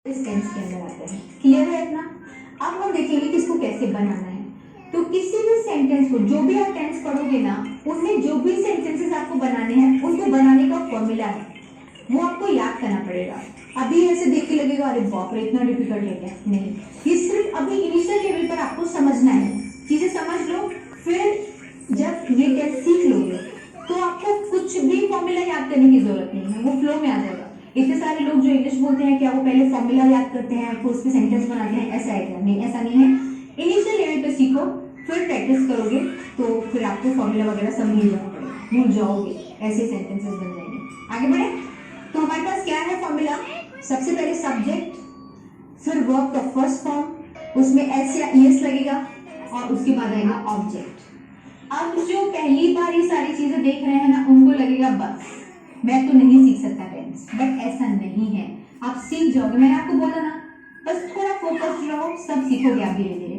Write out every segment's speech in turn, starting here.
इस टेंस के अंदर आता है। क्लियर है इतना? अब हम देखेंगे कि इसको कैसे बनाना है। तो किसी भी सेंटेंस को, जो भी आप टेंस पढ़ोगे ना, उनमें जो भी सेंटेंसेस आपको बनाने हैं, उनको बनाने का फॉर्मूला है, वो आपको याद करना पड़ेगा। अभी ऐसे देख के लगेगा अरे बाप रे इतना डिफिकल्ट है क्या? नहीं, ये सिर्फ अभी इनिशियल लेवल पर आपको समझना है। चीजें समझ लो, फिर जब ये टेंस सीख लोगे तो आपको कुछ भी फॉर्मूला याद करने की जरूरत नहीं है, वो फ्लो में आ जाएगा। इतने सारे लोग जो इंग्लिश बोलते हैं, क्या वो पहले फॉर्मूला याद करते हैं फिर उसके सेंटेंस बनाते हैं? ऐसा है क्या? नहीं, ऐसा नहीं है। इनिशियल लेवल पे सीखो, फिर प्रैक्टिस करोगे तो फिर आपको फॉर्मूला वगैरह सब भूल जाना पड़ेगा, भूल जाओगे, ऐसे सेंटेंसेस बन जाएंगे। आगे बढ़े तो हमारे पास क्या है फॉर्मूला? सबसे पहले सब्जेक्ट, फिर वर्ब का फर्स्ट फॉर्म, उसमें एस या ईएस लगेगा, और उसके बाद आएगा ऑब्जेक्ट। अब जो पहली बार ये सारी चीजें देख रहे हैं ना, उनको लगेगा बस मैं तो नहीं सीख सकता टेंस, बट ऐसा नहीं है, आप सीख जाओगे। मैंने आपको बोला ना, बस थोड़ा फोकस रहो, सब सीखोगे आप धीरे धीरे।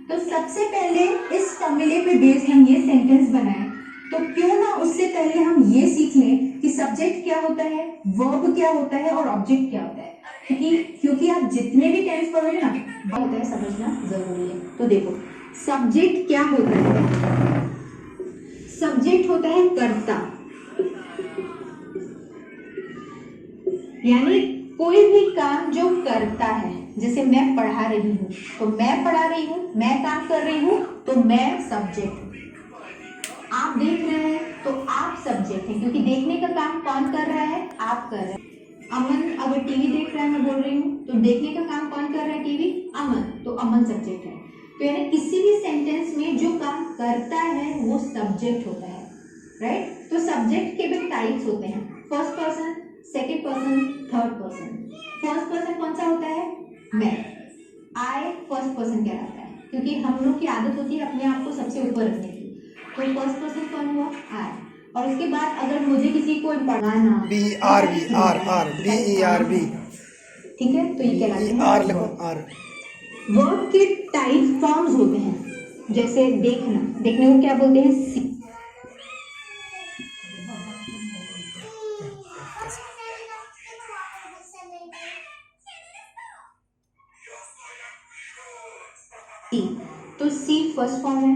तो सबसे पहले इस फॉर्मूले पे बेस्ड हम ये सेंटेंस बनाएं, तो क्यों ना उससे पहले हम ये सीख लें कि सब्जेक्ट क्या होता है, वर्ब क्या होता है और ऑब्जेक्ट क्या होता है। क्योंकि आप जितने भी टेंस पढ़ोगे ना, होता है समझना जरूरी है। तो देखो सब्जेक्ट क्या होता है? सब्जेक्ट होता है कर्ता, यानी कोई भी काम जो करता है। जैसे मैं पढ़ा रही हूँ, तो मैं पढ़ा रही हूँ, मैं काम कर रही हूँ, तो मैं सब्जेक्ट हूँ। आप देख रहे हैं तो आप सब्जेक्ट हैं, क्योंकि देखने का काम कौन कर रहा है? आप कर रहे हैं। अमन अगर टीवी देख रहा है, मैं बोल रही हूँ, तो देखने का काम कौन कर रहा है? टीवी, अमन, तो अमन सब्जेक्ट है। तो यानी किसी भी सेंटेंस में जो काम करता है वो सब्जेक्ट होता है, राइट? तो सब्जेक्ट के भी टाइप्स होते हैं, first person, second person, third person. First person कौन सा होता है? मैं, आई फर्स्ट पर्सन कहलाता है, क्योंकि हम लोग की आदत होती है अपने आप को सबसे ऊपर रखने की। तो फर्स्ट पर्सन कौन हुआ? आई। और उसके बाद अगर मुझे किसी को पढ़ाना, BRB, ठीक है, तो ये कहलाते हैं आर लिखो, आर। वर्ब के टाइप फॉर्म्स होते हैं। जैसे देखना, देखने को क्या बोलते हैं? सी। तो सी फर्स्ट फॉर्म है,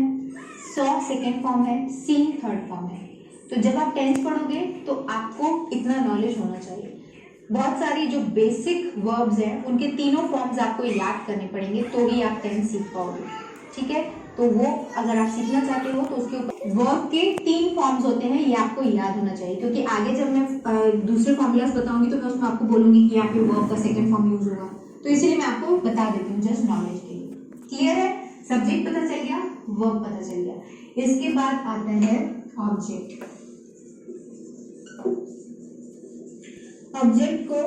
सॉ सेकेंड फॉर्म है, सीन थर्ड फॉर्म है। तो जब आप टेंस पढ़ोगे तो आपको इतना नॉलेज होना चाहिए। बहुत सारी जो बेसिक वर्ब्स हैं उनके तीनों फॉर्म्स आपको याद करने पड़ेंगे, तो ही आप टेंस सीख पाओगे, ठीक है? तो वो अगर आप सीखना चाहते हो तो उसके ऊपर वर्ब के 3 फॉर्म्स होते हैं, ये आपको याद होना चाहिए। क्योंकि आगे जब मैं दूसरे फॉर्मूलाज बताऊंगी तो मैं उसमें आपको बोलूंगी कि यहाँ पे वर्ब का सेकेंड फॉर्म यूज होगा, तो इसीलिए मैं आपको बता देती हूँ जस्ट नॉलेज के लिए। क्लियर है? सब्जेक्ट पता चल गया, वर्ब पता चल गया। इसके बाद आता है ऑब्जेक्ट। ऑब्जेक्ट को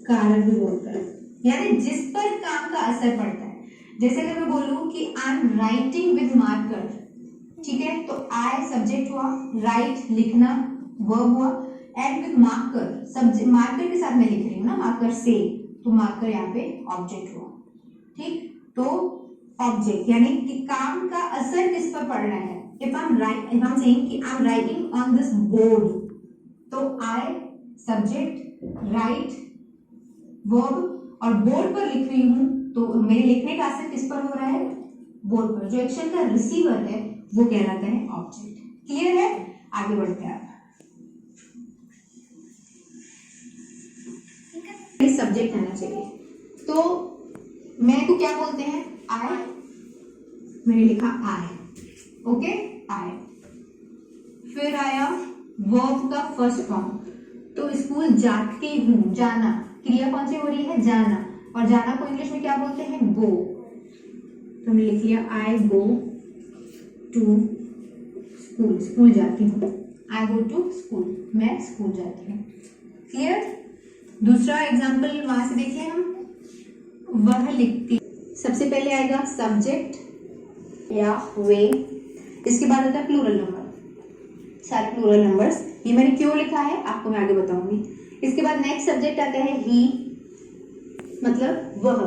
कारक भी बोलते हैं, यानी जिस पर काम का असर पड़ता है। जैसे अगर मैं बोलूं कि I am writing with marker, ठीक है, तो आई सब्जेक्ट हुआ, राइट लिखना वर्ब हुआ, and with marker, subject marker के साथ मैं लिख रही हूँ ना, मार्कर से, तो मार्कर यहाँ पे ऑब्जेक्ट हुआ, ठीक? तो ऑब्जेक्ट यानी कि काम का असर किस पर पड़ रहा है। इफ आई एम सेइंग कि I am writing on this board, तो आई सब्जेक्ट, राइट वर्ब, और बोर्ड पर लिख रही हूं, तो मेरे लिखने का असर किस पर हो रहा है? बोर्ड पर। जो एक्शन का रिसीवर है वो कहलाता है ऑब्जेक्ट। क्लियर है? आगे बढ़ते हैं आप। सब्जेक्ट आना चाहिए, तो मैं को क्या बोलते हैं? आई, मैंने लिखा आई, ओके, आई। फिर आया वर्ब का फर्स्ट फॉर्म, तो स्कूल जाती हूँ, जाना, क्रिया कौन सी हो रही है? जाना, और जाना को इंग्लिश में क्या बोलते हैं? गो। तो हमने लिख लिया आई गो टू स्कूल, स्कूल जाती हूँ, आई गो टू स्कूल, मैं स्कूल जाती हूँ। क्लियर? दूसरा एग्जाम्पल वहां से देखिए हम, वह लिखती। सबसे पहले आएगा सब्जेक्ट या वे, इसके बाद आता है प्लूरल नंबर, सारे प्लूरल नंबर्स। ये मैंने क्यों लिखा है आपको मैं आगे बताऊंगी। इसके बाद नेक्स्ट सब्जेक्ट आता है ही, मतलब वह,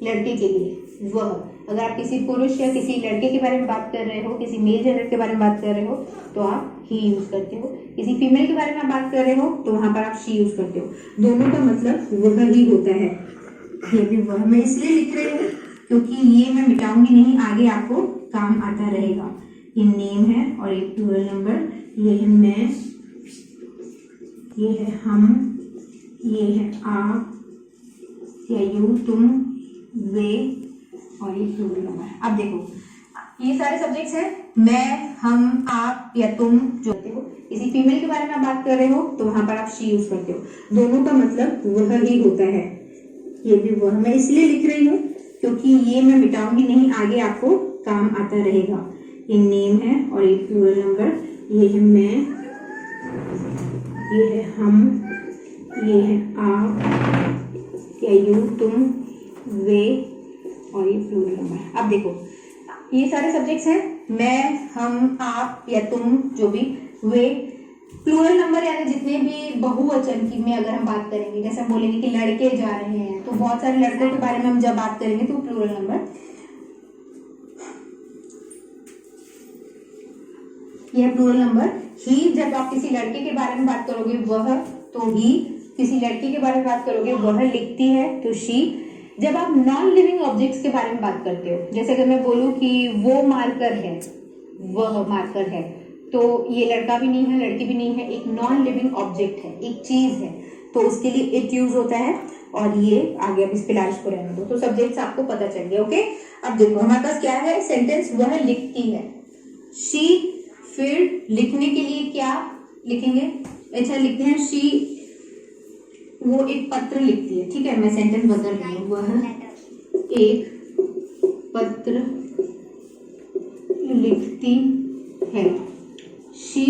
लड़के के लिए वह, अगर आप किसी पुरुष या किसी लड़के के बारे में बात कर रहे हो, किसी मेल जेंडर के बारे में बात कर रहे हो तो आप ही यूज करते हो। किसी फीमेल के बारे में आप बात कर रहे हो तो वहां पर आप शी यूज करते हो। दोनों का मतलब वह ही होता है। ये भी वह मैं इसलिए लिख रही हूँ क्योंकि ये मैं मिटाऊंगी नहीं, आगे आपको काम आता रहेगा। ये नेम है और एक प्लूरल नंबर, ये है मैं, ये है हम, ये है आप या यू, तुम, वे और ये प्लूरल नंबर। अब देखो ये सारे सब्जेक्ट्स हैं, मैं, हम, आप या तुम जो करते हो। किसी फीमेल के बारे में आप बात कर रहे हो तो वहां पर आप शी यूज करते हो। दोनों का मतलब वह ही होता है। ये भी वह मैं इसलिए लिख रही हूँ क्योंकि ये मैं मिटाऊंगी नहीं, आगे आपको काम आता रहेगा। ये नेम है और ये प्लूरल नंबर, ये है मैं, ये है हम, ये है आप या यू, तुम, वे और ये प्लूरल नंबर। अब देखो ये सारे सब्जेक्ट्स हैं, मैं, हम, आप या तुम जो भी, वे। प्लूरल नंबर यानी जितने भी बहुवचन की में अगर हम बात करेंगे, जैसे हम बोलेंगे कि लड़के जा रहे हैं तो बहुत सारे लड़कों के बारे में हम जब बात करेंगे तो प्लूरल नंबर। यह प्लूरल नंबर ही, जब आप किसी लड़के के बारे में बात करोगे वह तो ही, किसी लड़की के बारे में बात करोगे वह लिखती है तो शी। जब आप नॉन लिविंग ऑब्जेक्ट्स के बारे में बात करते हो, जैसे अगर मैं बोलूं कि वो मार्कर है, वह मार्कर है, तो ये लड़का भी नहीं है लड़की भी नहीं है, एक नॉन लिविंग ऑब्जेक्ट है, एक चीज है, तो उसके लिए इट यूज होता है। और ये आगे अब इस पे लाश को रहने दो, तो सब्जेक्ट्स आपको पता चल गया। ओके, अब देखो हमारे पास क्या है, सेंटेंस वह लिखती है, शी। फिर लिखने के लिए क्या लिखेंगे, अच्छा लिखते हैं शी वो एक पत्र लिखती है। ठीक है, मैं सेंटेंस बदल रही हूँ, वह एक पत्र लिखती है, शी।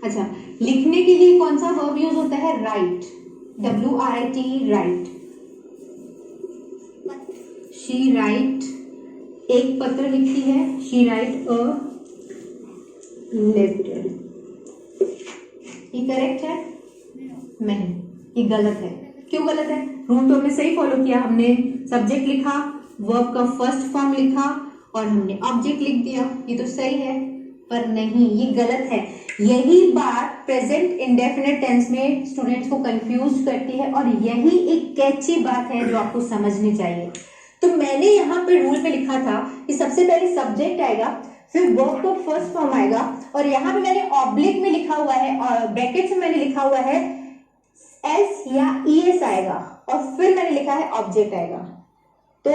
अच्छा, लिखने के लिए कौन सा वर्ब यूज होता है, right, WRIT, right. She write एक पत्र लिखती है, शी राइट अ लेटर। ये करेक्ट है? नहीं, ये गलत है। क्यों गलत है? रूल तो हमने सही फॉलो किया, हमने सब्जेक्ट लिखा, वर्ब का फर्स्ट फॉर्म लिखा और हमने ऑब्जेक्ट लिख दिया, ये तो सही है। पर नहीं, ये गलत है। यही बात प्रेजेंट इंडेफिनिट टेंस में स्टूडेंट्स को कंफ्यूज करती है और यही एक कैची बात है जो आपको समझनी चाहिए। तो मैंने यहाँ पे रूल में लिखा था कि सबसे पहले सब्जेक्ट आएगा, फिर वर्ब का फर्स्ट फॉर्म आएगा, और यहाँ पे मैंने ऑब्लिक में लिखा हुआ है और ब्रैकेट में मैंने लिखा हुआ है एस या ES आएगा, और फिर मैंने लिखा है ऑब्जेक्ट आएगा। तो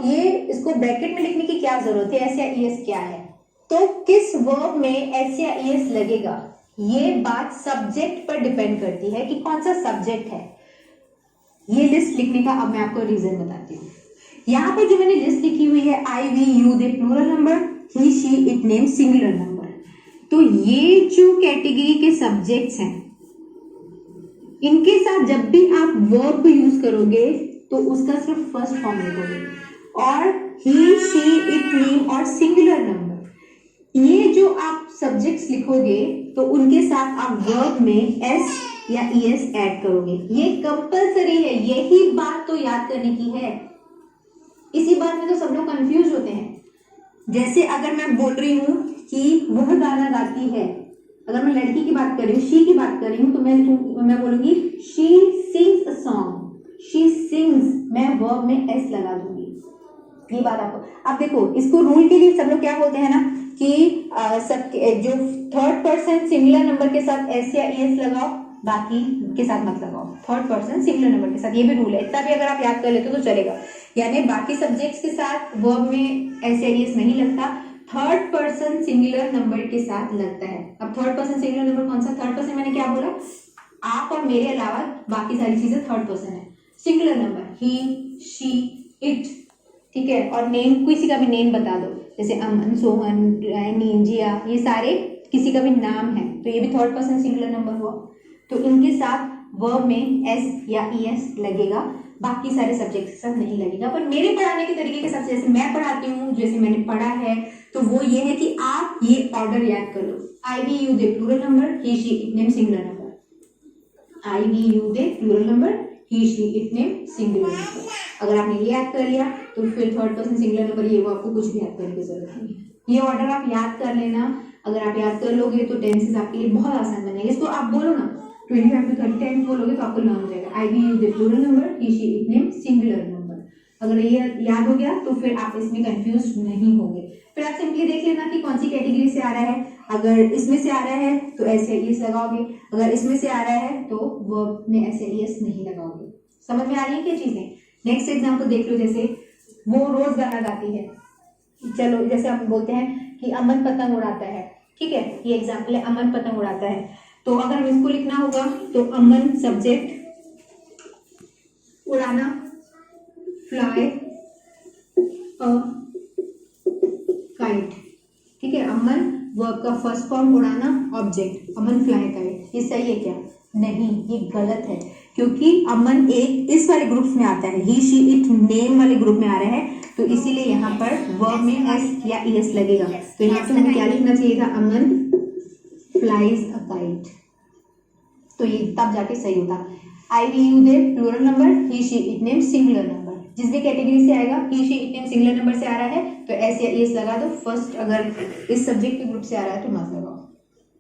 ये इसको ब्रैकेट में लिखने की क्या जरूरत है, एस या ES क्या है, तो किस वर्ब में एस या ES लगेगा, ये बात सब्जेक्ट पर डिपेंड करती है कि कौन सा सब्जेक्ट है। ये लिस्ट लिखने का अब मैं आपको रीजन बताती हूँ। यहाँ पर जो मैंने लिस्ट लिखी हुई है, I, we, you, they plural number, he, she, it, name singular number, तो ये जो कैटेगरी के सब्जेक्ट्स हैं इनके साथ जब भी आप वर्ब यूज करोगे तो उसका सिर्फ फर्स्ट फॉर्म लिखोगे, और ही, शी, इट, नेम और सिंगुलर नंबर, ये जो आप सब्जेक्ट्स लिखोगे तो उनके साथ आप वर्ब में एस या ES ऐड करोगे। ये कंपलसरी है, यही बात तो याद करने की है। इसी बात में तो सब लोग कंफ्यूज होते हैं। जैसे अगर मैं बोल रही हूँ कि वह गाना गाती है, अगर मैं लड़की की बात कर रही हूँ, शी की बात कर रही हूँ, तो मैं बोलूंगी she sings a song, she sings, मैं वर्ब में एस लगा दूंगी। ये बात आपको, अब देखो इसको रूल के लिए सब लोग क्या बोलते हैं ना कि सब जो थर्ड पर्सन सिंगुलर नंबर के साथ एस या ES लगाओ, बाकी के साथ मत लगाओ। थर्ड पर्सन सिंगुलर नंबर के साथ, ये भी रूल है, इतना भी अगर आप याद कर लेते हो तो चलेगा। यानी बाकी सब्जेक्ट्स के साथ वर्ब में एस या ES नहीं लगता, थर्ड पर्सन सिंगुलर नंबर के साथ लगता है। अब थर्ड पर्सन सिंगुलर नंबर कौन सा, थर्ड पर्सन मैंने क्या बोला, आप और मेरे अलावा बाकी सारी चीजें थर्ड पर्सन है। Singular number he, she, it, ठीक है, और नेम किसी का भी नेम बता दो, जैसे अमन, सोहन, रैनी, जिया, ये सारे किसी का भी नाम है, तो ये भी थर्ड पर्सन सिंगुलर नंबर हुआ। तो इनके साथ वर्ब में एस या ES लगेगा, बाकी सारे सब्जेक्ट के साथ नहीं लगेगा। पर मेरे पढ़ाने के तरीके के साथ, जैसे मैं पढ़ाती हूँ, जैसे मैंने पढ़ा है, तो वो ये है कि आप ये ऑर्डर याद कर लो, I, we, you, they plural number, he, she, it, name singular number, I, we, you, they plural number, he she it name singular number. अगर आपने ये याद कर लिया तो फिर थर्ड पर्सन सिंगुलर नंबर ये वो आपको कुछ भी याद करने की जरूरत नहीं है। ये ऑर्डर आप याद कर लेना, अगर आप याद कर लोगे तो टेंसेस आपके लिए बहुत आसान बनेंगे। इसको आप बोलो ना 25 to 30 टाइम्स बोलोगे तो आपको लर्न हो जाएगा। I we use the plural number, he she it name singular number. अगर ये याद हो गया तो फिर आप इसमें कंफ्यूज नहीं होंगे। फिर आप सिंपली देख लेना कि कौन सी कैटेगरी से आ रहा है। अगर इसमें से आ रहा है तो ऐसे एस लगाओगे, अगर इसमें से आ रहा है तो वर्ब में ऐसे एस नहीं लगाओगे। समझ में आ रही है क्या चीजें? नेक्स्ट एग्जाम्पल देख लो, जैसे वो रोज गाना गाती है। चलो जैसे आप बोलते हैं कि अमन पतंग उड़ाता है, ठीक है, ये एग्जाम्पल है, अमन पतंग उड़ाता है। तो अगर हम इसको लिखना होगा तो अमन सब्जेक्ट, उड़ाना फ्लाई अ काइट, ठीक है। अमन वर्ब का फर्स्ट फॉर्म, उड़ाना ऑब्जेक्ट, अमन फ्लाई काइट। ये सही है क्या? नहीं, ये गलत है, क्योंकि अमन एक इस वाले ग्रुप में आता है, ही शी इट नेम वाले ग्रुप में आ रहा है, तो इसीलिए यहाँ पर वर्ब में एस या एस लगेगा। तो यहाँ पे हमें क्या लिखना चाहिए था? Aman flies a kite. तो ये तब जाके सही होता। I we you they plural number, he she it name singular number. जिस भी कैटेगरी से आएगा, he she it name singular number से आ रहा है तो एस या एस लगा दो फर्स्ट। अगर इस सब्जेक्ट के ग्रुप से आ रहा है तो मत लगाओ।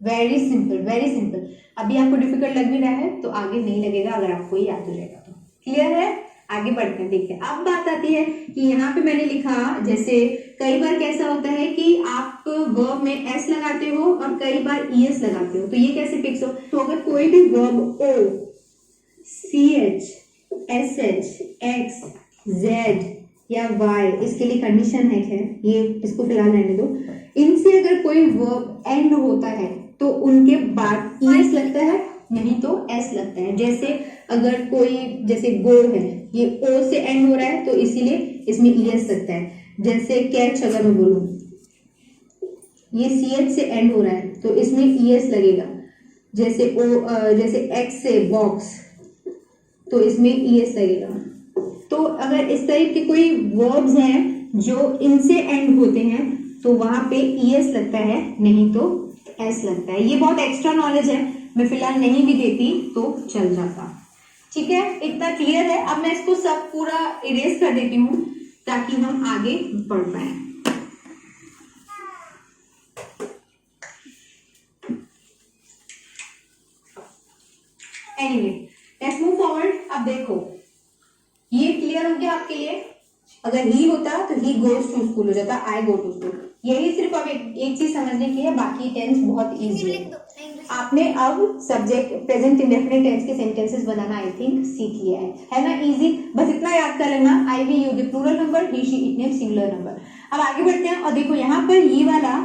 Very simple, very simple. अभी आपको डिफिकल्ट लग भी रहा है तो आगे नहीं लगेगा अगर आपको ये याद हो जाएगा तो। क्लियर है? आगे बढ़ते हैं। देखिए अब बात आती है कि यहाँ पे मैंने लिखा, जैसे कई बार कैसा होता है कि आप वर्ब में एस लगाते हो और कई बार ईएस लगाते हो, तो ये कैसे फिक्स हो? तो अगर कोई भी verb O, C H, S H, X, Z या वाई, इसके लिए कंडीशन है, खैर ये इसको फिलहाल रहने दो, इनसे अगर कोई वर्ब एंड होता है तो उनके बाद ईएस लगता है, नहीं तो एस लगता है। जैसे अगर कोई, जैसे गो है, ये ओ से एंड हो रहा है तो इसीलिए इसमें ईएस लगता है। जैसे कैच अगर मैं बोलूं, ये सी एच से एंड हो रहा है तो इसमें ईएस लगेगा। जैसे जैसे एक्स से बॉक्स, तो इसमें ईएस लगेगा। तो अगर इस तरह के कोई वर्ब्स हैं जो इनसे एंड होते हैं तो वहां पे ईएस लगता है, नहीं तो एस लगता है। ये बहुत एक्स्ट्रा नॉलेज है, मैं फिलहाल नहीं भी देती तो चल जाता। ठीक है, इतना क्लियर है। अब मैं इसको सब पूरा इरेज कर देती हूँ ताकि हम आगे बढ़ पाए। Anyway, let's move forward. अब देखो, ये क्लियर हो गया आपके लिए? अगर ही होता तो ही गोज टू स्कूल हो जाता, आई गो टू स्कूल। यही सिर्फ अब एक चीज समझने की है, बाकी टेंस बहुत इजी है। आपने अब सब्जेक्ट प्रेजेंट इंडेफिनिट टेंस के सेंटेंसेस बनाना आई थिंक सीख लिया है ना? इजी, बस इतना याद कर लेना, I we you the plural number, he she it name singular number. अब आगे बढ़ते हैं और देखो यहाँ पर ये वाला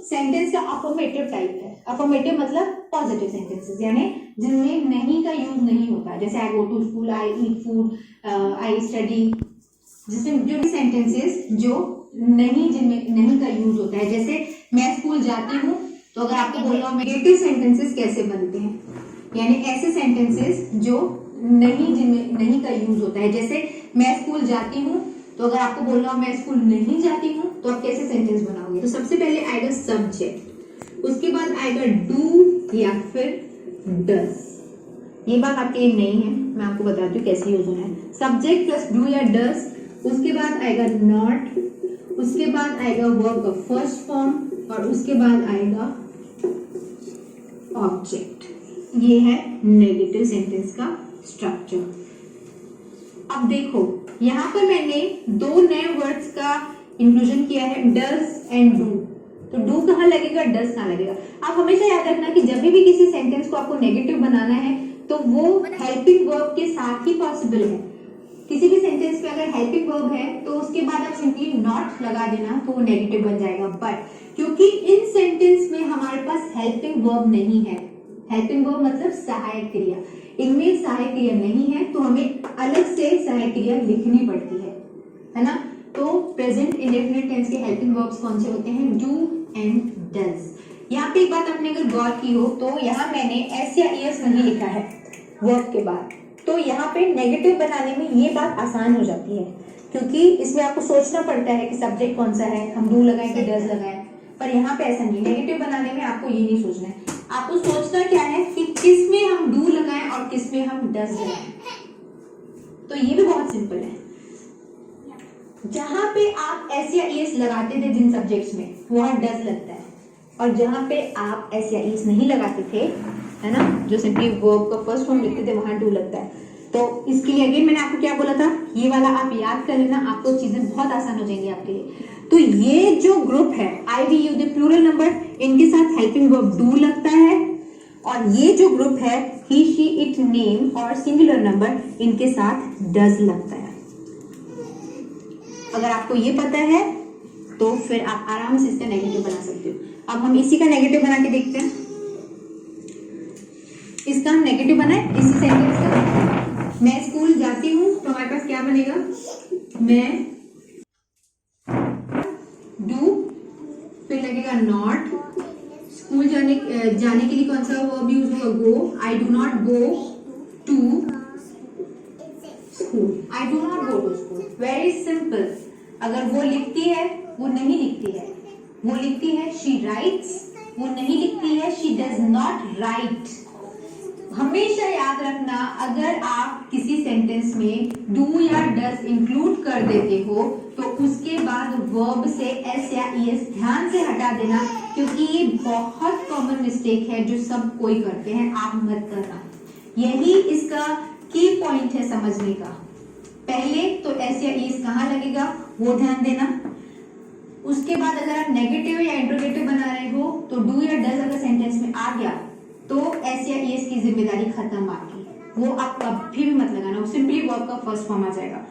सेंटेंस का अफर्मेटिव टाइप है। अफर्मेटिव मतलब पॉजिटिव सेंटेंसेस, यानी जिनमें नहीं का यूज नहीं होता। जैसे I go to school, I eat food, I study, जिसमें जो भी सेंटेंसेस जो नहीं, जिनमें नहीं का यूज होता है। जैसे मैं स्कूल जाती हूँ, तो अगर आपको बोलना नेगेटिव सेंटेंसेस कैसे बनते हैं, यानी ऐसे सेंटेंसेस जो नहीं, जिनमें नहीं का यूज होता है। जैसे मैं स्कूल जाती हूँ, तो अगर आपको बोलना मैं स्कूल नहीं जाती हूँ तो आप कैसे सेंटेंस बनाओगे? तो सबसे पहले आएगा सब्जेक्ट, उसके बाद आएगा डू या फिर डस। ये बात आपके लिए नहीं है, मैं आपको बताती हूँ कैसे यूज होना है। सब्जेक्ट प्लस डू या डस, उसके बाद आएगा नॉट, उसके बाद आएगा वर्ब का फर्स्ट फॉर्म और उसके बाद आएगा ऑब्जेक्ट। ये है नेगेटिव सेंटेंस का स्ट्रक्चर। अब देखो यहाँ पर मैंने दो नए वर्ड्स का इंक्लूजन किया है, डज एंड डू। तो डू कहाँ लगेगा, डज कहाँ लगेगा? आप हमेशा याद रखना कि जब भी किसी सेंटेंस को आपको नेगेटिव बनाना है तो वो हेल्पिंग वर्ब के साथ ही पॉसिबल है। किसी भी सेंटेंस पे अगर हेल्पिंग वर्ब है तो उसके बाद आप सिंपली नॉट लगा देना तो वो नेगेटिव बन जाएगा। बट क्योंकि इन सेंटेंस में हमारे पास हेल्पिंग वर्ब नहीं है, हेल्पिंग वर्ब मतलब सहायक क्रिया, इनमें सहायक क्रिया नहीं है तो हमें अलग से सहायक क्रिया लिखनी पड़ती है ना? तो प्रेजेंट इंडेफिनिट टेंस के हेल्पिंग वर्ब्स कौन से होते हैं? Do and does. यहाँ पे एक बात आपने अगर गौर की हो तो यहाँ मैंने एस या एस नहीं लिखा है वर्ब के बाद, तो यहाँ पे नेगेटिव बनाने में ये बात आसान हो जाती है क्योंकि इसमें आपको सोचना पड़ता है कि सब्जेक्ट कौन सा है, हम डू लगाएं कि डज लगाएं। पर यहाँ पे ऐसा नहीं, नेगेटिव बनाने में आपको ये नहीं सोचना है। आपको सोचना क्या है कि किस में हम डू लगाएं और किस में हम डज लगाएं। तो ये भी बहुत सिंपल है। जहां पे आप एस या ईएस लगाते थे जिन सब्जेक्ट्स में, वहां डज लगता है, और जहां पे आप एस या ईएस नहीं लगाते थे, है ना, जो सिंपली वर्ब का फर्स्ट फॉर्म लिखते थे, वहां डू लगता है। तो इसके लिए अगेन मैंने आपको क्या बोला था, ये वाला आप याद कर लेना, आपको चीजें बहुत आसान हो जाएंगी आपके लिए। तो ये जो ग्रुप है I we you the plural number, इनके साथ हेल्पिंग वर्ब डू लगता है, और ये जो ग्रुप है ही शी इट नेम और सिंगुलर नंबर, इनके साथ डज लगता है। अगर आपको ये पता है तो फिर आप आराम से इसका नेगेटिव बना सकते हो। अब हम इसी का नेगेटिव बना के देखते हैं। इसका हम नेगेटिव बनाए, इसी सेंटेंस का, मैं स्कूल जाती हूँ, तो हमारे पास क्या बनेगा, मैं डू, फिर लगेगा नॉट, स्कूल जाने के लिए कौन सा वर्ब यूज होगा, go, I do not go to school, I do not go to school. Very simple. अगर वो लिखती है, वो नहीं लिखती है, वो लिखती है शी राइट्स, वो नहीं लिखती है शी डज नॉट राइट। हमेशा याद रखना, अगर आप किसी सेंटेंस में डू या डज इंक्लूड कर देते हो तो उसके बाद वर्ब से एस या ईएस ध्यान से हटा देना, क्योंकि ये बहुत कॉमन मिस्टेक है जो सब कोई करते हैं, आप मत करना। यही इसका की पॉइंट है समझने का। पहले तो एस या ईएस कहाँ लगेगा वो ध्यान देना, उसके बाद अगर आप नेगेटिव या इंट्रोगेटिव बना रहे हो तो डू या डज अगर सेंटेंस में आ गया तो एस या ईएस की जिम्मेदारी खत्म आपकी, वो आप कभी भी मत लगाना, वो सिंपली वर्ब का फर्स्ट फॉर्म आ जाएगा।